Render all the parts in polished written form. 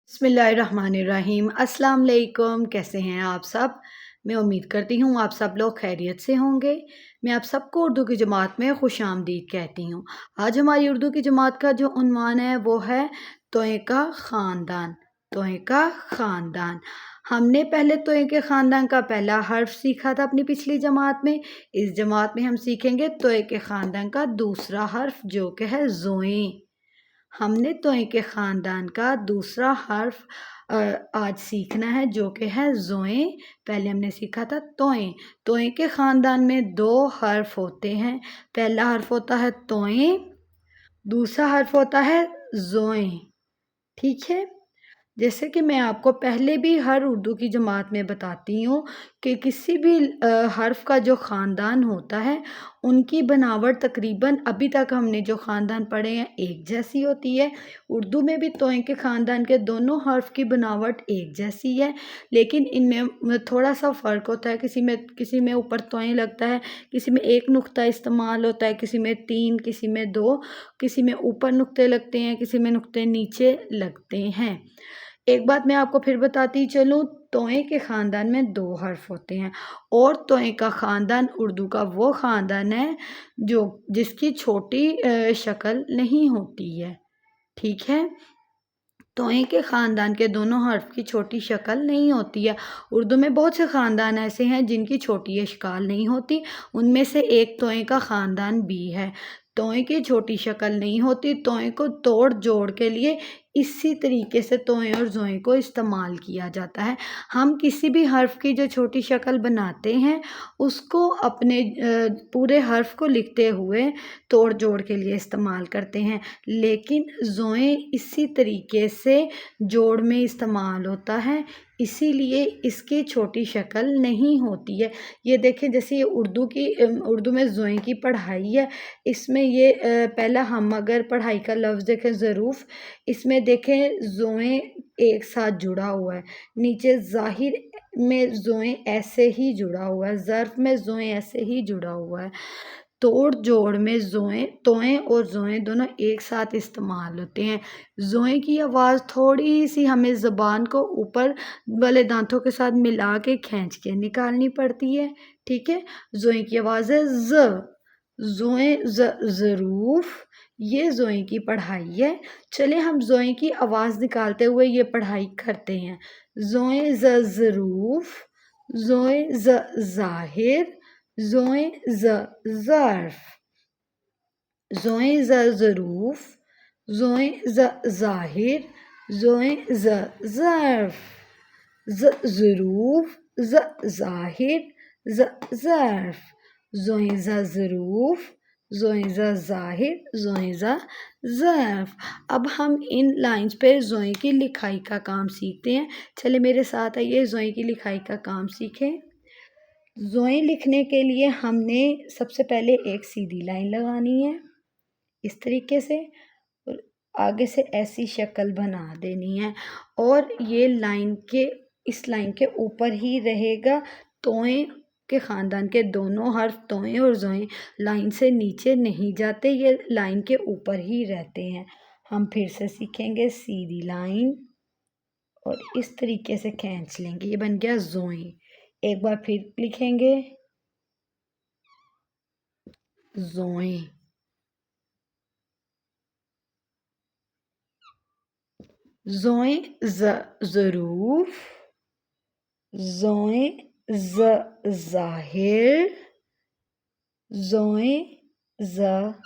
बिस्मिल्लाहिर्रहमानिर्रहीम। अस्सलाम वालेकुम। कैसे हैं आप सब? मैं उम्मीद करती हूँ आप सब लोग खैरियत से होंगे। मैं आप सबको उर्दू की जमात में खुशामदीद कहती हूँ। आज हमारी उर्दू की जमात का जो उन्वान है वो है तोए का ख़ानदान। तोए का ख़ानदान। हमने पहले तोए के ख़ानदान का पहला हर्फ सीखा था अपनी पिछली जमात में। इस जमात में हम सीखेंगे तोए के ख़ानदान का दूसरा हर्फ जो कि है ज़ोए। हमने तोए के ख़ानदान का दूसरा हर्फ आज सीखना है जो कि है ज़ोए। पहले हमने सीखा था तोए। तोए के ख़ानदान में दो हर्फ होते हैं। पहला हर्फ होता है तोए, दूसरा हर्फ होता है ज़ोए। ठीक है। जैसे कि मैं आपको पहले भी हर उर्दू की जमात में बताती हूँ कि किसी भी हर्फ का जो ख़ानदान होता है उनकी बनावट तकरीबन अभी तक हमने जो ख़ानदान पढ़े हैं एक जैसी होती है। उर्दू में भी तोए के ख़ानदान के दोनों हर्फ की बनावट एक जैसी है, लेकिन इनमें थोड़ा सा फ़र्क होता है। किसी में ऊपर तोए लगता है, किसी में एक नुक्ता इस्तेमाल होता है, किसी में तीन, किसी में दो, किसी में ऊपर नुक्ते लगते हैं, किसी में नुक्ते नीचे लगते हैं। एक बात मैं आपको फिर बताती चलूँ, तोए के ख़ानदान में दो हर्फ होते हैं और तोए का ख़ानदान उर्दू का वो ख़ानदान है जो जिसकी छोटी शक्ल नहीं होती है। ठीक है। तोए के ख़ानदान के दोनों हर्फ की छोटी शक्ल नहीं होती है। उर्दू में बहुत से ख़ानदान ऐसे हैं जिनकी छोटी अशकाल नहीं होती, उनमें से एक तोए का ख़ानदान भी है। तोए की छोटी शक्ल नहीं होती। तोए को तोड़ जोड़ के लिए इसी तरीके से तोए और ज़ोए को इस्तेमाल किया जाता है। हम किसी भी हर्फ की जो छोटी शक्ल बनाते हैं उसको अपने पूरे हर्फ को लिखते हुए तोड़ जोड़ के लिए इस्तेमाल करते हैं, लेकिन ज़ोए इसी तरीके से जोड़ में इस्तेमाल होता है, इसीलिए इसकी छोटी शक्ल नहीं होती है। ये देखें, जैसे ये उर्दू में ज़ोए की पढ़ाई है, इसमें ये पहला हम अगर पढ़ाई का लफ्ज़ देखें ज़रूफ़, इसमें देखें ज़ोए एक साथ जुड़ा हुआ है, नीचे ज़ाहिर में ज़ोए ऐसे ही जुड़ा हुआ है, ज़र्फ़ में ज़ोए ऐसे ही जुड़ा हुआ है। तोड़ जोड़ में ज़ोए तोए और ज़ोए दोनों एक साथ इस्तेमाल होते हैं। ज़ोए की आवाज़ थोड़ी सी हमें ज़बान को ऊपर वाले दांतों के साथ मिला के खींच के निकालनी पड़ती है। ठीक है। ज़ोए की आवाज़ है ज़। ज़ोए ज़रूफ़, ये ज़ोए की पढ़ाई है। चले हम ज़ोए की आवाज़ निकालते हुए ये पढ़ाई करते हैं। ज़ोए ज़रूफ़, ज़ोए ज़ाहिर, ज़ोए ज़र्फ़, ज़ोए ज़रूफ़, ज़ोए ज़ाहिर, ज़ोए ज़र्फ़, ज़रूफ़, ज़ाहिर, ज़र्फ़, ज़ोए ज़रूफ़, ज़ोए ज़ाहिर, ज़ोए ज़र्फ़। अब हम इन लाइन्स पे ज़ोए की लिखाई का काम सीखते हैं। चले मेरे साथ आइए ज़ोए की लिखाई का काम सीखें। ज़ोए लिखने के लिए हमने सबसे पहले एक सीधी लाइन लगानी है इस तरीके से, और आगे से ऐसी शक्ल बना देनी है, और ये इस लाइन के ऊपर ही रहेगा। तोए के ख़ानदान के दोनों हर्फ तोए और ज़ोए लाइन से नीचे नहीं जाते, ये लाइन के ऊपर ही रहते हैं। हम फिर से सीखेंगे सीधी लाइन और इस तरीके से खींच लेंगे, ये बन गया ज़ोए। एक बार फिर लिखेंगे ज़ोए। ज़ोए ज़रूफ़, ज़ोए ज़ाहिर, ज़ोए ज़र्फ़।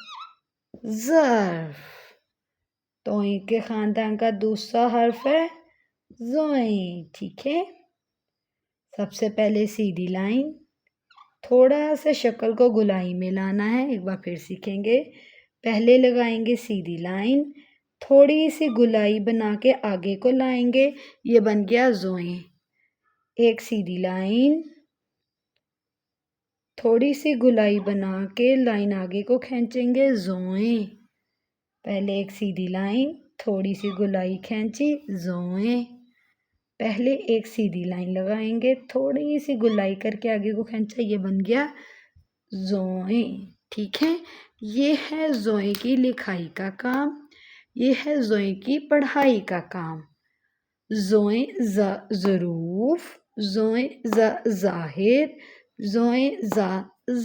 तोए के ख़ानदान का दूसरा हर्फ है ज़ोए। ठीक है। सबसे पहले सीधी लाइन, थोड़ा सा शक्ल को गोलाई में लाना है। एक बार फिर सीखेंगे। पहले लगाएंगे सीधी लाइन, थोड़ी सी गोलाई बना के आगे को लाएंगे, ये बन गया ज़ोए। एक सीधी लाइन, थोड़ी सी गोलाई बना के लाइन आगे को खींचेंगे, ज़ोए। पहले एक सीधी लाइन, थोड़ी सी गोलाई खींची, ज़ोए। पहले एक सीधी लाइन लगाएंगे, थोड़ी सी गोलाई करके आगे को खींचा, ये बन गया ज़ोए। ठीक है। ये है ज़ोए की लिखाई का काम, ये है ज़ोए की पढ़ाई का काम। زوئیں ز ظروف، زوئیں ز ظاہر، زوئیں ز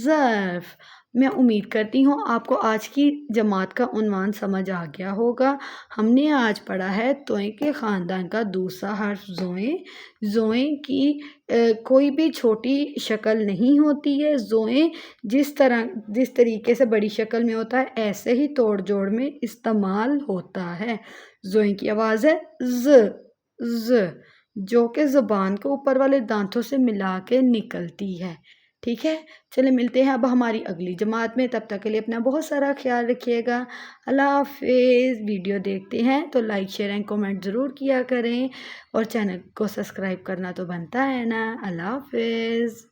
ظرف۔ میں امید کرتی ہوں آپ کو آج کی جماعت کا عنوان سمجھ آ گیا ہوگا۔ ہم نے آج پڑھا ہے توئیں کے خاندان کا دوسرا حرف زوئیں۔ زوئیں کی کوئی بھی چھوٹی شکل نہیں ہوتی ہے۔ زوئیں جس طریقے سے بڑی شکل میں ہوتا ہے ایسے ہی توڑ جوڑ میں استعمال ہوتا ہے۔ زوئیں کی آواز ہے ز، ز، جو کہ زبان کو اوپر والے دانتوں سے ملا کے نکلتی ہے۔ ٹھیک ہے، چلے ملتے ہیں اب ہماری اگلی جماعت میں، تب تک کے لیے اپنا بہت سارا خیال رکھیے گا۔ اللہ حافظ۔ ویڈیو دیکھتے ہیں تو لائک شیئر اینڈ کومنٹ ضرور کیا کریں، اور چینل کو سبسکرائب کرنا تو بنتا ہے نا۔ اللہ حافظ۔